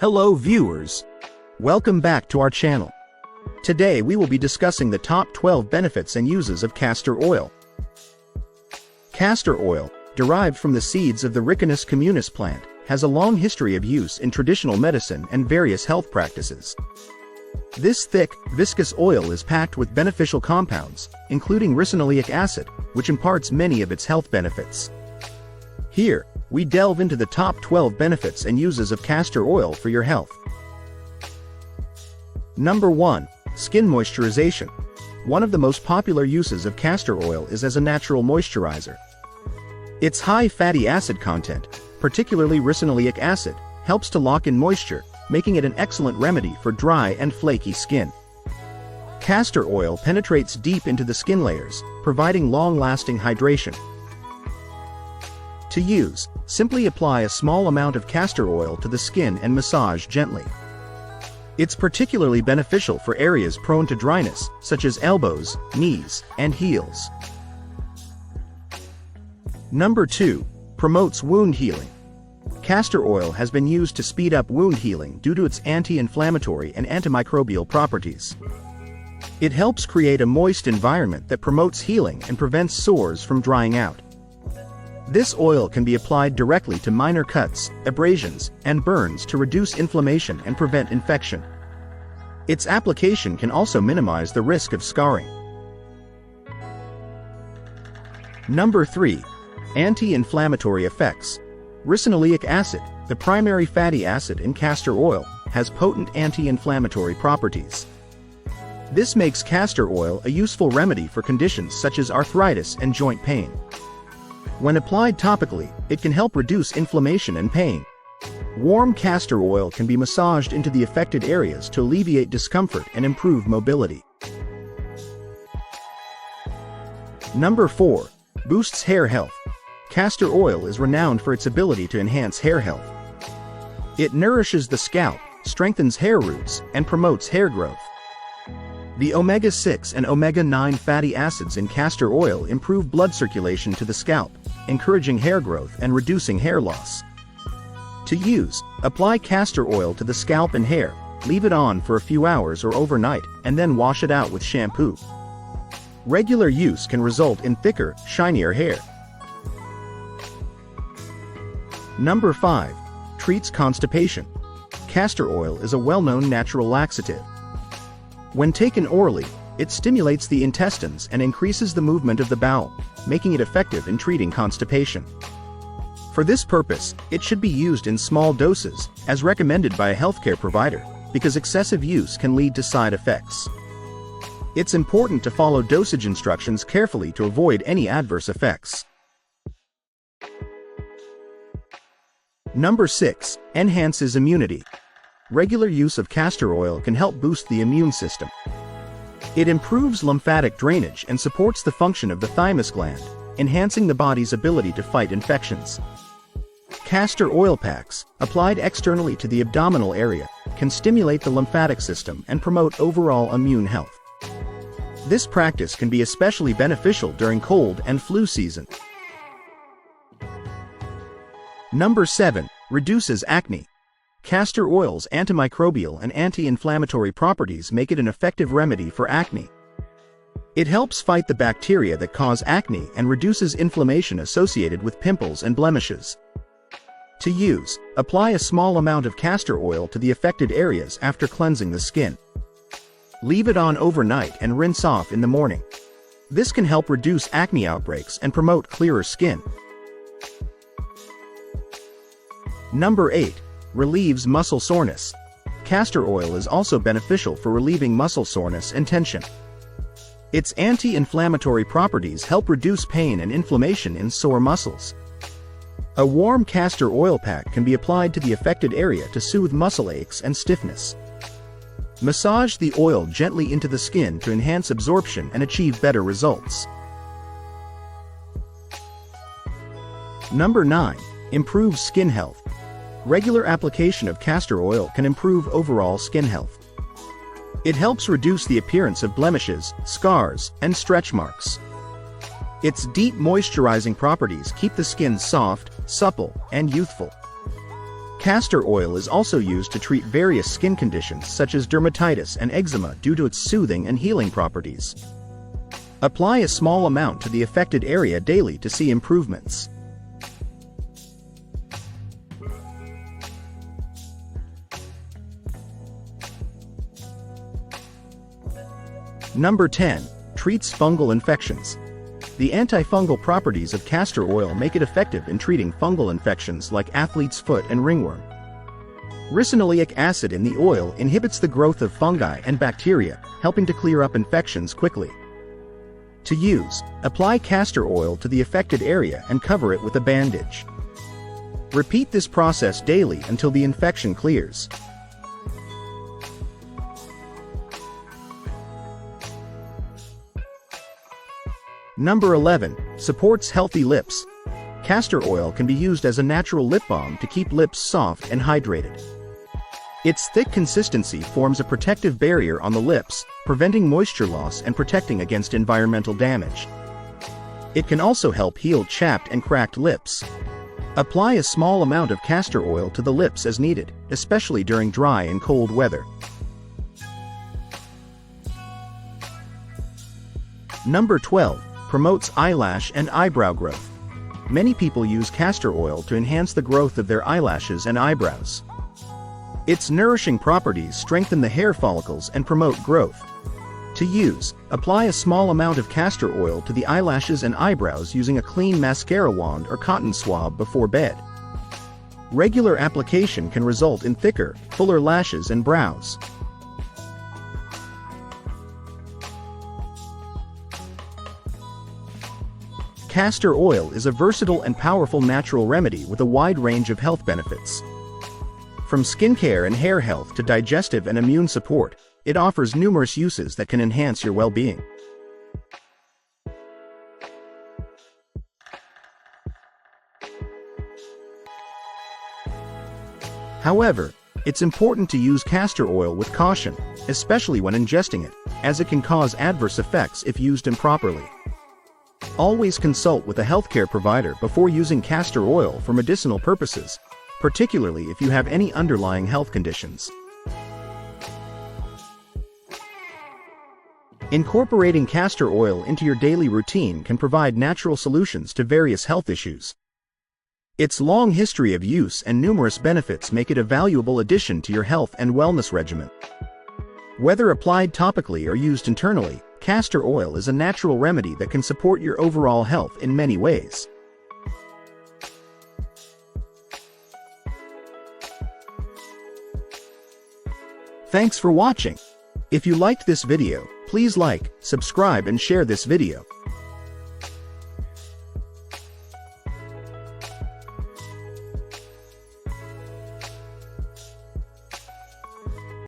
Hello viewers! Welcome back to our channel. Today we will be discussing the top 12 benefits and uses of castor oil. Castor oil, derived from the seeds of the Ricinus communis plant, has a long history of use in traditional medicine and various health practices. This thick, viscous oil is packed with beneficial compounds, including ricinoleic acid, which imparts many of its health benefits. Here, we delve into the top 12 benefits and uses of castor oil for your health. Number 1. Skin moisturization. One of the most popular uses of castor oil is as a natural moisturizer. Its high fatty acid content, particularly ricinoleic acid, helps to lock in moisture, making it an excellent remedy for dry and flaky skin. Castor oil penetrates deep into the skin layers, providing long-lasting hydration. To use, simply apply a small amount of castor oil to the skin and massage gently. It's particularly beneficial for areas prone to dryness, such as elbows, knees, and heels. Number 2. Promotes wound healing. Castor oil has been used to speed up wound healing due to its anti-inflammatory and antimicrobial properties. It helps create a moist environment that promotes healing and prevents sores from drying out. This oil can be applied directly to minor cuts, abrasions, and burns to reduce inflammation and prevent infection. Its application can also minimize the risk of scarring. Number 3. Anti-inflammatory effects. Ricinoleic acid, the primary fatty acid in castor oil, has potent anti-inflammatory properties. This makes castor oil a useful remedy for conditions such as arthritis and joint pain. When applied topically, it can help reduce inflammation and pain. Warm castor oil can be massaged into the affected areas to alleviate discomfort and improve mobility. Number 4. Boosts hair health. Castor oil is renowned for its ability to enhance hair health. It nourishes the scalp, strengthens hair roots, and promotes hair growth. The omega-6 and omega-9 fatty acids in castor oil improve blood circulation to the scalp, encouraging hair growth and reducing hair loss. To use, apply castor oil to the scalp and hair, leave it on for a few hours or overnight, and then wash it out with shampoo. Regular use can result in thicker, shinier hair. Number 5. Treats constipation. Castor oil is a well-known natural laxative. When taken orally, it stimulates the intestines and increases the movement of the bowel, making it effective in treating constipation. For this purpose, it should be used in small doses, as recommended by a healthcare provider, because excessive use can lead to side effects. It's important to follow dosage instructions carefully to avoid any adverse effects. Number 6. Enhances immunity. Regular use of castor oil can help boost the immune system. It improves lymphatic drainage and supports the function of the thymus gland, enhancing the body's ability to fight infections. Castor oil packs, applied externally to the abdominal area, can stimulate the lymphatic system and promote overall immune health. This practice can be especially beneficial during cold and flu season. Number 7. Reduces acne. Castor oil's antimicrobial and anti-inflammatory properties make it an effective remedy for acne. It helps fight the bacteria that cause acne and reduces inflammation associated with pimples and blemishes. To use, apply a small amount of castor oil to the affected areas after cleansing the skin. Leave it on overnight and rinse off in the morning. This can help reduce acne outbreaks and promote clearer skin. Number 8. Relieves muscle soreness. Castor oil is also beneficial for relieving muscle soreness and tension. Its anti-inflammatory properties help reduce pain and inflammation in sore muscles. A warm castor oil pack can be applied to the affected area to soothe muscle aches and stiffness. Massage the oil gently into the skin to enhance absorption and achieve better results. Number 9. Improves skin health. Regular application of castor oil can improve overall skin health. It helps reduce the appearance of blemishes, scars, and stretch marks. Its deep moisturizing properties keep the skin soft, supple, and youthful. Castor oil is also used to treat various skin conditions such as dermatitis and eczema due to its soothing and healing properties. Apply a small amount to the affected area daily to see improvements. Number 10. Treats fungal infections. The antifungal properties of castor oil make it effective in treating fungal infections like athlete's foot and ringworm. Ricinoleic acid in the oil inhibits the growth of fungi and bacteria, helping to clear up infections quickly. To use, apply castor oil to the affected area and cover it with a bandage. Repeat this process daily until the infection clears. Number 11. Supports healthy lips. Castor oil can be used as a natural lip balm to keep lips soft and hydrated. Its thick consistency forms a protective barrier on the lips, preventing moisture loss and protecting against environmental damage. It can also help heal chapped and cracked lips. Apply a small amount of castor oil to the lips as needed, especially during dry and cold weather. Number 12. Promotes eyelash and eyebrow growth. Many people use castor oil to enhance the growth of their eyelashes and eyebrows. Its nourishing properties strengthen the hair follicles and promote growth. To use, apply a small amount of castor oil to the eyelashes and eyebrows using a clean mascara wand or cotton swab before bed. Regular application can result in thicker, fuller lashes and brows. Castor oil is a versatile and powerful natural remedy with a wide range of health benefits. From skincare and hair health to digestive and immune support, it offers numerous uses that can enhance your well-being. However, it's important to use castor oil with caution, especially when ingesting it, as it can cause adverse effects if used improperly. Always consult with a healthcare provider before using castor oil for medicinal purposes, particularly if you have any underlying health conditions. Incorporating castor oil into your daily routine can provide natural solutions to various health issues. Its long history of use and numerous benefits make it a valuable addition to your health and wellness regimen. Whether applied topically or used internally, castor oil is a natural remedy that can support your overall health in many ways. Thanks for watching. If you liked this video, please like, subscribe and share this video.